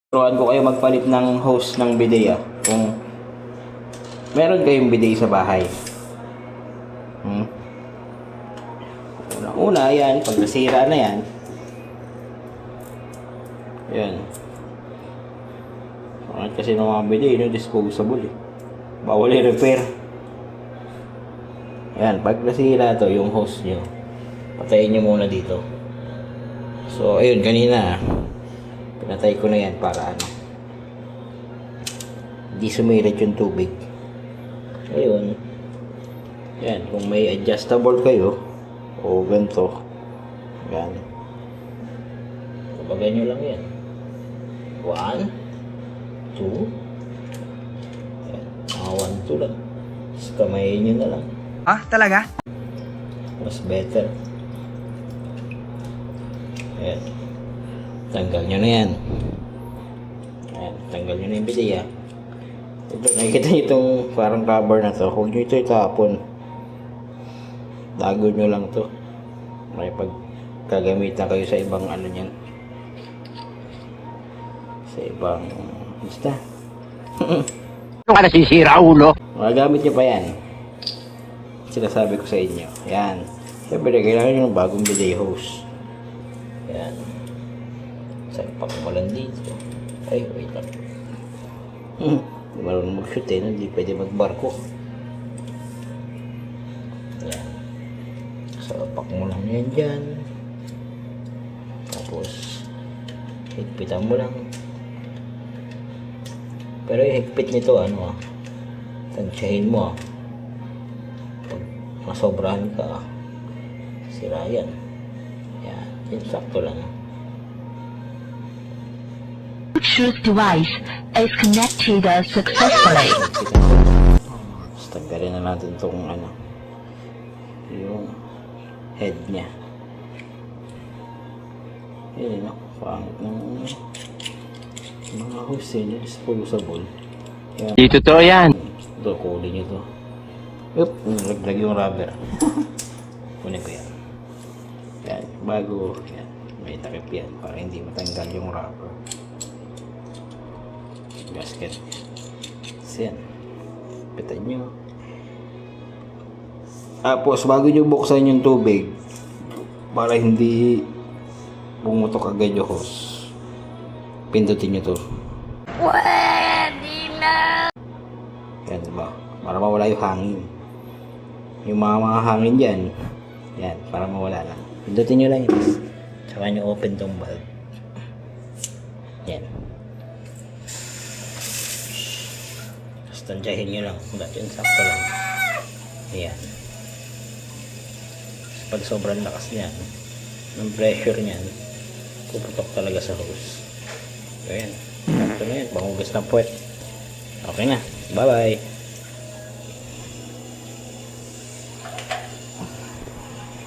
Turuan ko kayo magpalit ng hose ng bidet kung meron kayong bidet sa bahay. Una, yan, pag nasira na yan, yan. Kasi ng mga bidet, disposable eh. Bawal i-repair. Yan, pag nasira to yung hose nyo, patayin nyo muna dito. So, ayun, kanina pinatay ko na yan para hindi sumirit yung tubig. Ayun. Yan, kung may adjustable kayo o ganito, yan, tabagan nyo lang yan. 1 2 yan, 1 2 lang. Tapos kamayin nyo na lang. Talaga? Mas better. Ayan. Tanggal nyo na yan. Ayan. Tanggal nyo na yung bidet. Ito, nakikita nyo itong parang cover na to. Huwag nyo ito itapon. Dago nyo lang to. May pagkagamitan kayo sa ibang ano nyan. Sa ibang basta. Ano ka nasisira, ulo? Magagamit nyo pa yan. Sinasabi ko sa inyo. Yan. Siyempre, kailangan nyo ng bagong bidet hose. Yan. Salpak mo lang dito. Ay, wait lang. Hindi marunong mag-shoot eh. Hindi pwede magbarko. Yan. Salpak mo lang yan dyan. Tapos, higpitan mo lang. Pero yung higpit nito, tansyahin mo Pag masobrahan ka, sira yan. Yan. Yan, sakto lang. Bluetooth device is connected successfully. Tapos tanggalin na natin itong yung head niya. Yan, pangit ng mga hose niya, disposable. Yan. Di totoo yan. Ito, kunin nyo ito. Yup, nalaglag yung rubber. Kunin ko yan. Yan, bago yan, may takip yan para hindi matanggal yung rubber. Gasket. So yan, pitan nyo. Tapos bago nyo buksan yung tubig para hindi bumutok agad yung hose, pindutin nyo to. Pwede na. Yan, diba? Para mawala yung hangin. Yung mga hangin dyan, yan, para mawala lang. Pindutin nyo lang yun. Saka nyo open tong valve. Yan. Tapos tansyahin nyo lang. Dahil sakto lang. Ayan. Pag sobrang lakas niyan, ng pressure niyan, puputok talaga sa hose. So yan. Sakto na yan. Panghugas na puwet. Okay na. Bye-bye.